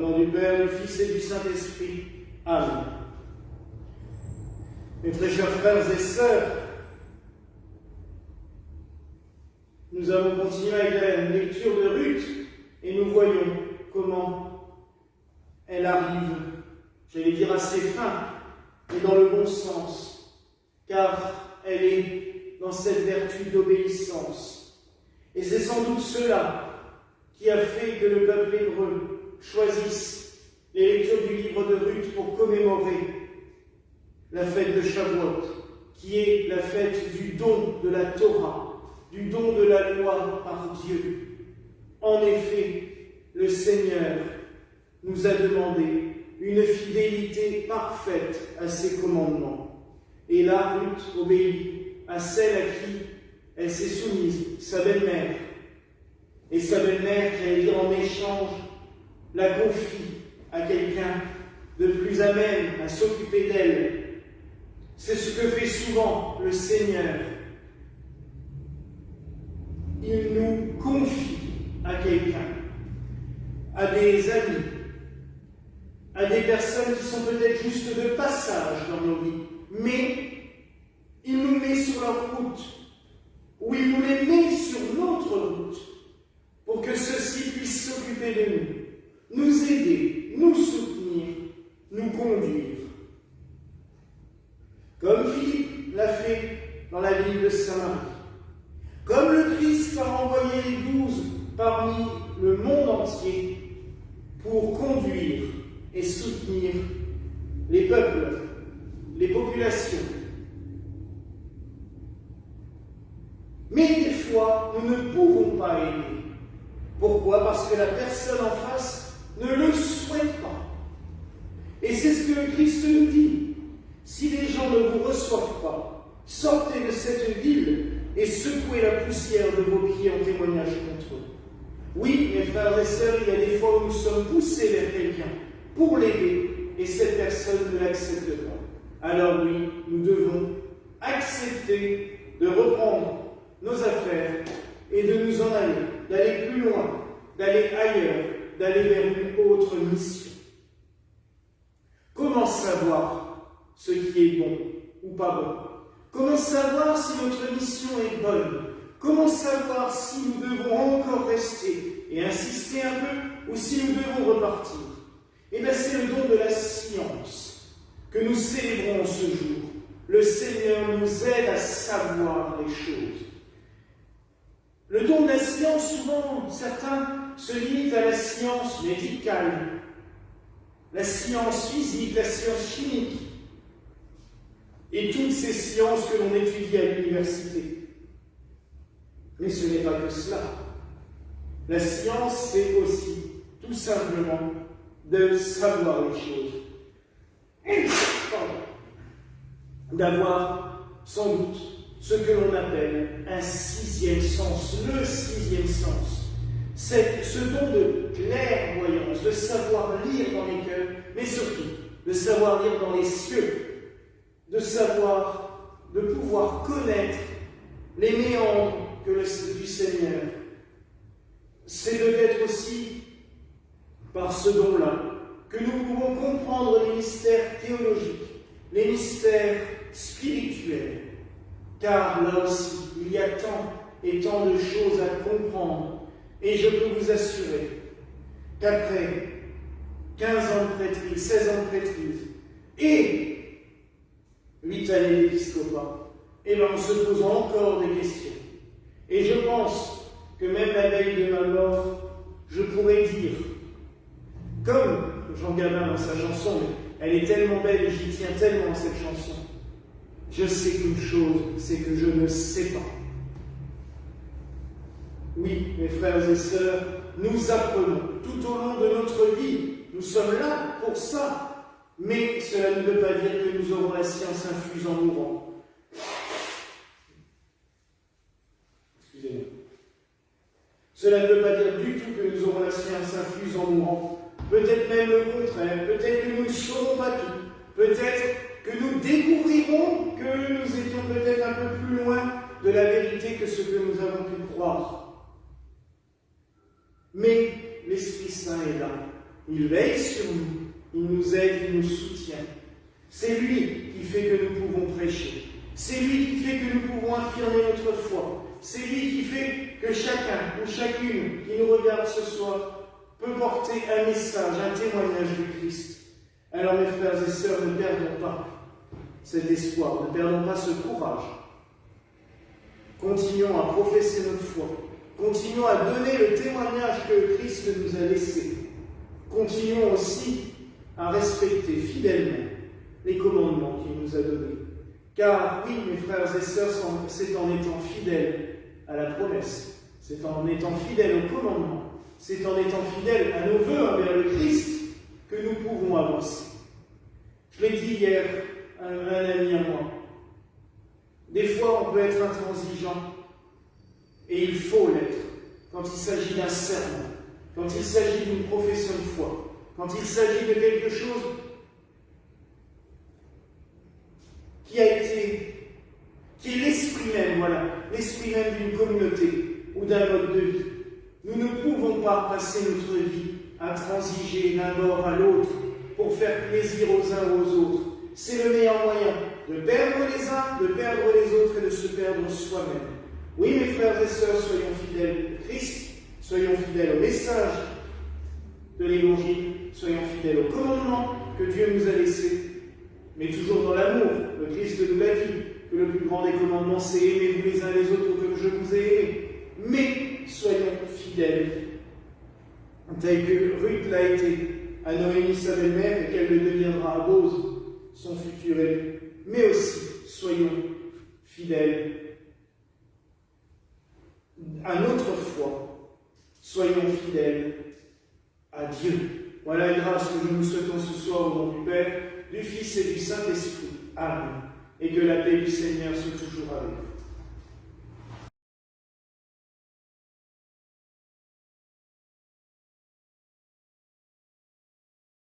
Au nom du Père, du Fils et du Saint-Esprit. Amen. Mes très chers frères et sœurs, nous allons continuer avec la lecture de Ruth et nous voyons comment elle arrive, j'allais dire à ses fins, et dans le bon sens, car elle est dans cette vertu d'obéissance. Et c'est sans doute cela qui a fait que le peuple hébreu choisisse les lectures du livre de Ruth pour commémorer la fête de Shavuot, qui est la fête du don de la Torah, du don de la loi par Dieu. En effet, le Seigneur nous a demandé une fidélité parfaite à ses commandements. Et là, Ruth obéit à celle à qui elle s'est soumise, sa belle-mère. Et sa belle-mère, j'allais dire en échange, la confie à quelqu'un de plus à même à s'occuper d'elle. C'est ce que fait souvent le Seigneur. Il nous confie à quelqu'un, à des amis, à des personnes qui sont peut-être juste de passage dans nos vies, mais il nous met sur leur route, ou il nous les met sur notre route, pour que ceux-ci puissent s'occuper de nous, nous aider, nous soutenir, nous conduire. Comme Philippe l'a fait dans la ville de Samarie, comme le Christ a envoyé les 12 parmi le monde entier pour conduire et soutenir les peuples, les populations. Mais des fois, nous ne pouvons pas aider. Pourquoi? Parce que la personne en face ne le souhaite pas. Et c'est ce que le Christ nous dit. Si les gens ne vous reçoivent pas, sortez de cette ville et secouez la poussière de vos pieds en témoignage contre eux. Oui, mes frères et sœurs, il y a des fois où nous sommes poussés vers quelqu'un pour l'aider et cette personne ne l'accepte pas. Alors oui, nous devons accepter de reprendre nos affaires et de nous en aller, d'aller plus loin, d'aller ailleurs, d'aller vers une autre mission. Comment savoir ce qui est bon ou pas bon? Comment savoir si notre mission est bonne? Comment savoir si nous devons encore rester et insister un peu ou si nous devons repartir? Eh bien, c'est le don de la science que nous célébrons ce jour. Le Seigneur nous aide à savoir les choses. Le don de la science, souvent, certains se limitent à la science médicale, la science physique, la science chimique, et toutes ces sciences que l'on étudie à l'université. Mais ce n'est pas que cela. La science, c'est aussi, tout simplement, de savoir les choses. D'avoir, sans doute, ce que l'on appelle un sixième sens, le sixième sens. C'est ce don de clairvoyance, de savoir lire dans les cœurs, mais surtout de savoir lire dans les cieux, de pouvoir connaître les méandres du Seigneur. C'est peut-être aussi par ce don-là que nous pouvons comprendre les mystères théologiques, les mystères spirituels. Car là aussi, il y a tant et tant de choses à comprendre. Et je peux vous assurer qu'après 15 ans de prêtrise, 16 ans de prêtrise et 8 années d'épiscopat, et bien on se pose encore des questions. Et je pense que même la veille de ma mort, je pourrais dire, comme Jean Gabin dans sa chanson, mais elle est tellement belle et j'y tiens tellement à cette chanson, je sais qu'une chose, c'est que je ne sais pas. Oui, mes frères et sœurs, nous apprenons tout au long de notre vie. Nous sommes là pour ça. Mais cela ne veut pas dire que nous aurons la science infuse en mourant. Excusez-moi. Cela ne veut pas dire du tout que nous aurons la science infuse en mourant. Peut-être même le contraire. Peut-être que nous ne saurons pas tout. Peut-être que nous découvrirons que nous étions peut-être un peu plus loin de la vérité que ce que nous avons pu croire. Mais l'Esprit Saint est là. Il veille sur nous, il nous aide, il nous soutient. C'est lui qui fait que nous pouvons prêcher. C'est lui qui fait que nous pouvons affirmer notre foi. C'est lui qui fait que chacun ou chacune qui nous regarde ce soir peut porter un message, un témoignage du Christ. Alors mes frères et sœurs, ne perdons pas cet espoir, ne perdons pas ce courage. Continuons à professer notre foi. Continuons à donner le témoignage que Christ nous a laissé. Continuons aussi à respecter fidèlement les commandements qu'il nous a donnés. Car oui, mes frères et sœurs, c'est en étant fidèles à la promesse, c'est en étant fidèles aux commandements, c'est en étant fidèles à nos vœux envers le Christ que nous pouvons avancer. Je l'ai dit hier à un ami à moi. Des fois, on peut être intransigeant, et il faut l'être, quand il s'agit d'un serment, quand il s'agit d'une profession de foi, quand il s'agit de quelque chose qui est l'esprit même, voilà, l'esprit même d'une communauté ou d'un mode de vie. Nous ne pouvons pas passer notre vie à transiger d'un bord à l'autre pour faire plaisir aux uns aux autres. C'est le meilleur moyen de perdre les uns, de perdre les autres et de se perdre soi-même. Oui, mes frères et sœurs, soyons fidèles au Christ, soyons fidèles au message de l'Évangile, soyons fidèles aux commandements que Dieu nous a laissés, mais toujours dans l'amour. Le Christ nous l'a dit, que le plus grand des commandements, c'est aimer vous les uns les autres comme je vous ai aimés. Mais soyons fidèles, tel que Ruth l'a été à Noémie, sa belle-mère, et qu'elle le deviendra à Bose, son futur élu. Mais aussi, soyons fidèles à notre foi, soyons fidèles à Dieu. Voilà la grâce que nous nous souhaitons ce soir au nom du Père, du Fils et du Saint-Esprit. Amen. Et que la paix du Seigneur soit toujours avec vous.